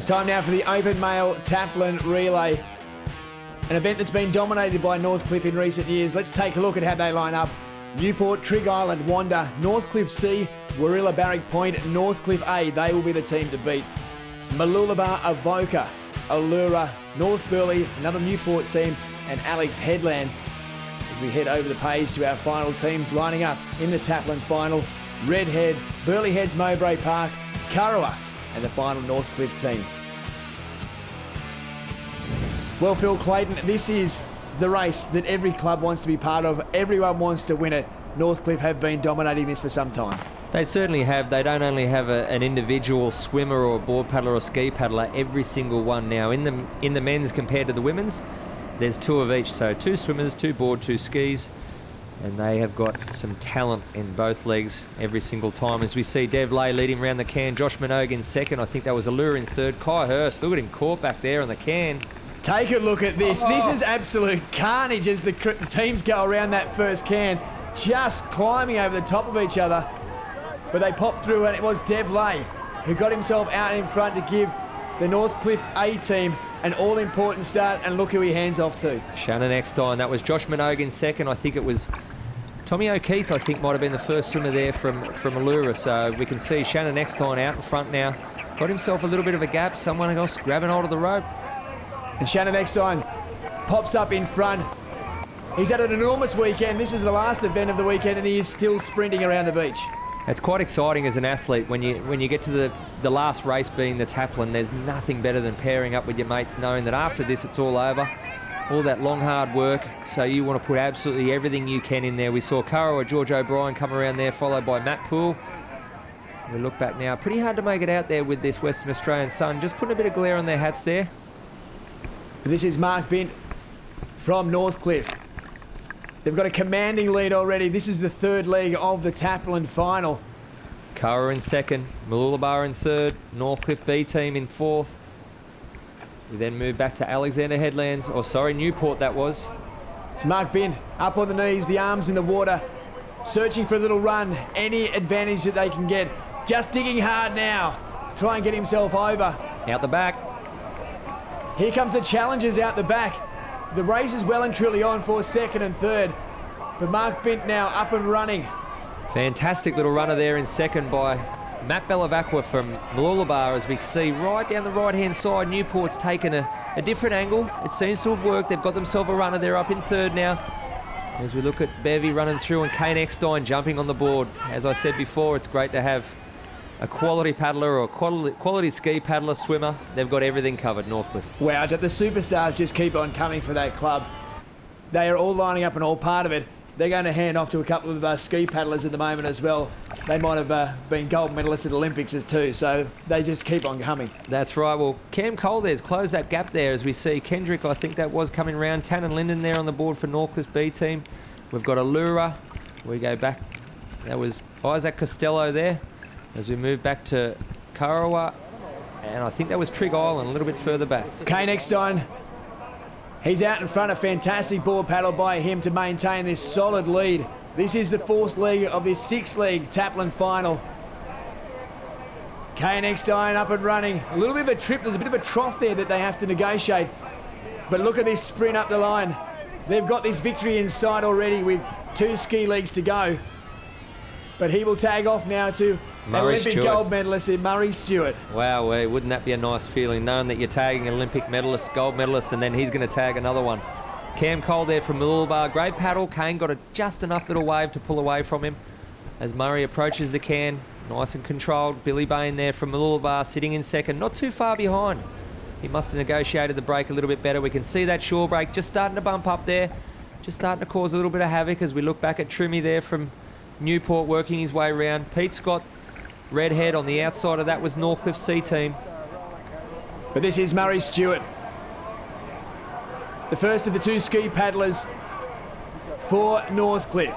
It's time now for the Open Male Taplin Relay, an event that's been dominated by Northcliffe in recent years. Let's take a look at how they line up. Newport, Trig Island, Wanda, Northcliffe C, Warilla Barrack Point, Northcliffe A, they will be the team to beat. Mooloolaba, Avoca, Allura, North Burleigh, another Newport team, and Alex Headland. As we head over the page to our final teams lining up in the Taplin final, Redhead, Burleigh Heads Mowbray Park, Kurrawa, and the final Northcliffe team. Well, Phil Clayton, this is the race that every club wants to be part of. Everyone wants to win it. Northcliffe have been dominating this for some time. They certainly have. They don't only have an individual swimmer or board paddler or ski paddler, every single one now. In the men's compared to the women's, there's two of each. So 2 swimmers, 2 board, 2 skis. And they have got some talent in both legs every single time. As we see Dev Lay leading around the can, Josh Minogue in second. I think that was Allura in third. Kai Hurst, look at him caught back there on the can. Take a look at this. This is absolute carnage as the teams go around that first can, just climbing over the top of each other. But they popped through, and it was Dev Lay who got himself out in front to give the Northcliffe A team an all-important start, and look who he hands off to. Shannon Eckstein. That was Josh Minogue in second. I think it was Tommy O'Keefe, I think, might have been the first swimmer there from Allura. So we can see Shannon Eckstein out in front now. Got himself a little bit of a gap. Someone else grabbing hold of the rope. And Shannon Eckstein pops up in front. He's had an enormous weekend. This is the last event of the weekend, and he is still sprinting around the beach. It's quite exciting as an athlete when you get to the last race being the Taplin. There's nothing better than pairing up with your mates, knowing that after this it's all over. All that long hard work, so you want to put absolutely everything you can in there. We saw Kurrawa, George O'Brien come around there, followed by Matt Poole. We look back now, pretty hard to make it out there with this Western Australian sun, just putting a bit of glare on their hats there. This is Mark Bint from Northcliffe. They've got a commanding lead already. This is the third leg of the Taplin final. Kurrawa in second, Mooloolaba in third, Northcliffe B team in fourth. We then move back to Alexander Headlands, Newport that was. It's Mark Bint up on the knees, the arms in the water, searching for a little run, any advantage that they can get. Just digging hard now, try and get himself over. Out the back. Here comes the challengers out the back. The race is well and truly on for second and third, but Mark Bint now up and running. Fantastic little runner there in second by Matt Bellavacqua from Mooloolaba. As we see right down the right-hand side, Newport's taken a different angle. It seems to have worked. They've got themselves a runner. They're up in third now. As we look at Bevy running through and Kane Eckstein jumping on the board. As I said before, it's great to have a quality paddler or a quality ski paddler swimmer. They've got everything covered, Northcliffe. Wow, the superstars just keep on coming for that club. They are all lining up and all part of it. They're going to hand off to a couple of ski paddlers at the moment as well. They might have been gold medalists at Olympics too, so they just keep on coming. That's right. Well, Cam Cole there's closed that gap there as we see Kendrick, I think that was coming round. Tannen Linden there on the board for Northcliffe's B team. We've got Allura. We go back. That was Isaac Costello there. As we move back to Kurrawa, and I think that was Trig Island a little bit further back. Kane Eckstein, he's out in front. A fantastic board paddle by him to maintain this solid lead. This is the fourth leg of this 6-leg Taplin final. Kane Eckstein up and running. A little bit of a trip. There's a bit of a trough there that they have to negotiate. But look at this sprint up the line. They've got this victory in sight already with 2 ski legs to go. But he will tag off now to Olympic gold medalist in Murray Stewart. Wow, wouldn't that be a nice feeling, knowing that you're tagging an Olympic medalist, gold medalist, and then he's going to tag another one. Cam Cole there from Mooloolaba. Great paddle. Kane got just enough little wave to pull away from him as Murray approaches the can. Nice and controlled. Billy Bain there from Mooloolaba sitting in second, not too far behind. He must have negotiated the break a little bit better. We can see that shore break just starting to bump up there, just starting to cause a little bit of havoc as we look back at Trimmy there from Newport working his way around. Pete Scott, Redhead on the outside of that was Northcliffe C team. But this is Murray Stewart, the first of the 2 ski paddlers for Northcliffe.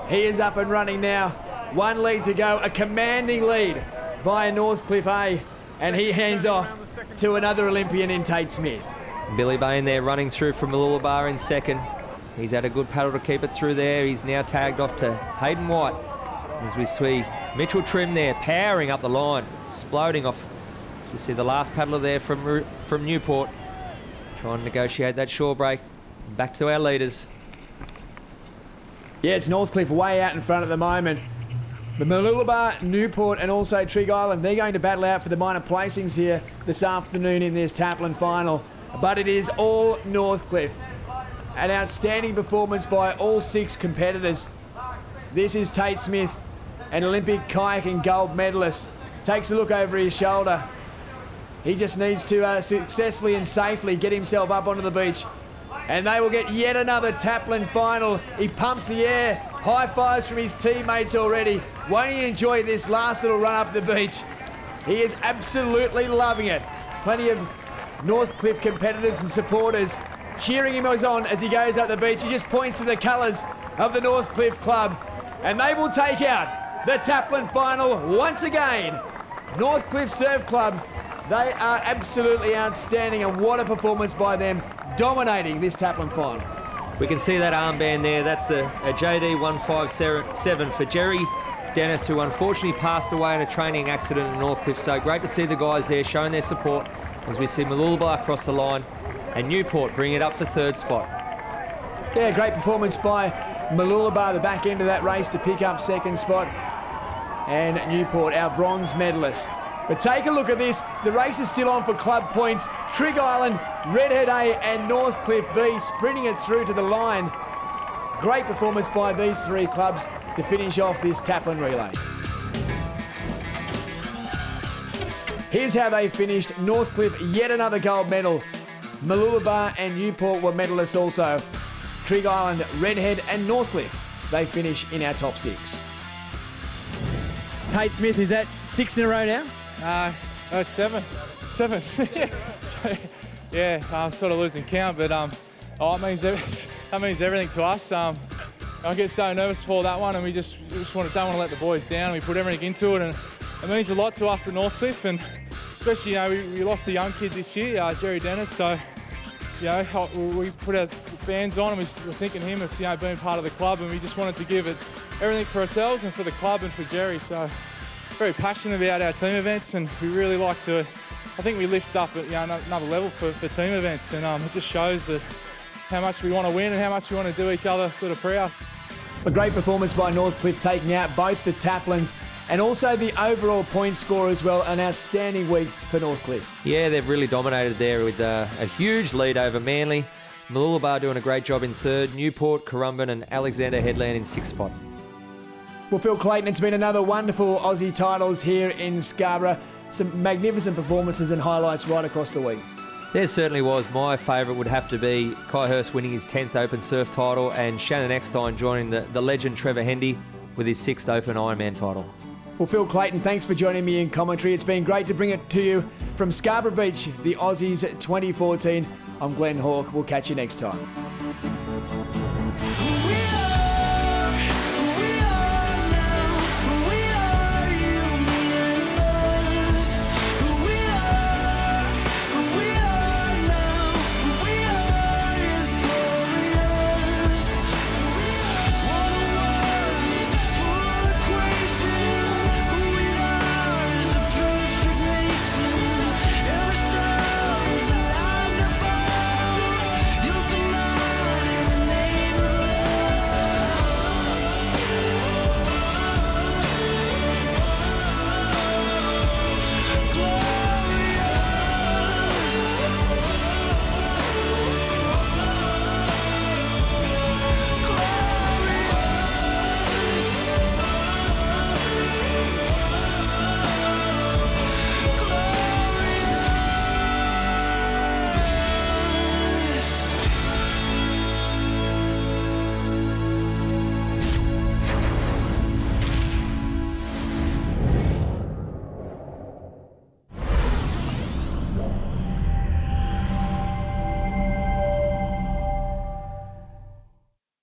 He is up and running now. 1 leg to go, a commanding lead by Northcliffe A, and he hands off to another Olympian in Tate Smith. Billy Bain there running through from Mooloolaba in second. He's had a good paddle to keep it through there. He's now tagged off to Hayden White. As we see Mitchell Trim there powering up the line, exploding off You see the last paddler there from Newport, trying to negotiate that shore break. Back to our leaders. Yeah, it's Northcliffe way out in front at the moment. But Mooloolaba, Newport and also Trig Island, they're going to battle out for the minor placings here this afternoon in this Taplin final. But it is all Northcliffe. An outstanding performance by all 6 competitors. This is Tate Smith, an Olympic kayaking gold medalist. Takes a look over his shoulder. He just needs to successfully and safely get himself up onto the beach. And they will get yet another Taplin final. He pumps the air. High fives from his teammates already. Won't he enjoy this last little run up the beach? He is absolutely loving it. Plenty of Northcliffe competitors and supporters cheering him on as he goes up the beach. He just points to the colours of the Northcliffe Club. And they will take out the Taplin final once again. Northcliffe Surf Club, they are absolutely outstanding, and what a performance by them, dominating this Taplin final. We can see that armband there. That's a JD 157 for Jerry Dennis, who unfortunately passed away in a training accident at Northcliffe. So great to see the guys there showing their support as we see Mooloolaba across the line and Newport bring it up for 3rd spot. Yeah, great performance by Mooloolaba, the back end of that race, to pick up 2nd spot. And Newport, our bronze medalist. But take a look at this. The race is still on for club points. Trig Island, Redhead A and Northcliffe B sprinting it through to the line. Great performance by these 3 clubs to finish off this Taplin relay. Here's how they finished. Northcliffe, yet another gold medal. Mooloolaba and Newport were medalists also. Trig Island, Redhead and Northcliffe, they finish in our top 6. Tate Smith, is that 6 in a row now? No, 7. 7. So, yeah, I'm sort of losing count, but it means that means everything to us. I get so nervous for that one, and we just don't want to let the boys down. We put everything into it, and it means a lot to us at Northcliffe, and especially, we lost a young kid this year, Jerry Dennis. So, we put our bands on, and we're thinking him as being part of the club, and we just wanted to give it everything for ourselves and for the club and for Jerry. So, very passionate about our team events, and we really like to. I think we lift up at another level for team events, and it just shows that how much we want to win and how much we want to do each other sort of proud. A great performance by Northcliffe, taking out both the Taplins and also the overall point score as well. An outstanding week for Northcliffe. Yeah, they've really dominated there with a huge lead over Manly. Mooloolaba doing a great job in 3rd, Newport, Currumbin and Alexander Headland in 6th spot. Well, Phil Clayton, it's been another wonderful Aussie titles here in Scarborough. Some magnificent performances and highlights right across the week. There certainly was. My favourite would have to be Kai Hurst winning his 10th Open Surf title and Shannon Eckstein joining the legend Trevor Hendy with his 6th Open Ironman title. Well, Phil Clayton, thanks for joining me in commentary. It's been great to bring it to you from Scarborough Beach, the Aussies 2014. I'm Glenn Hawke. We'll catch you next time.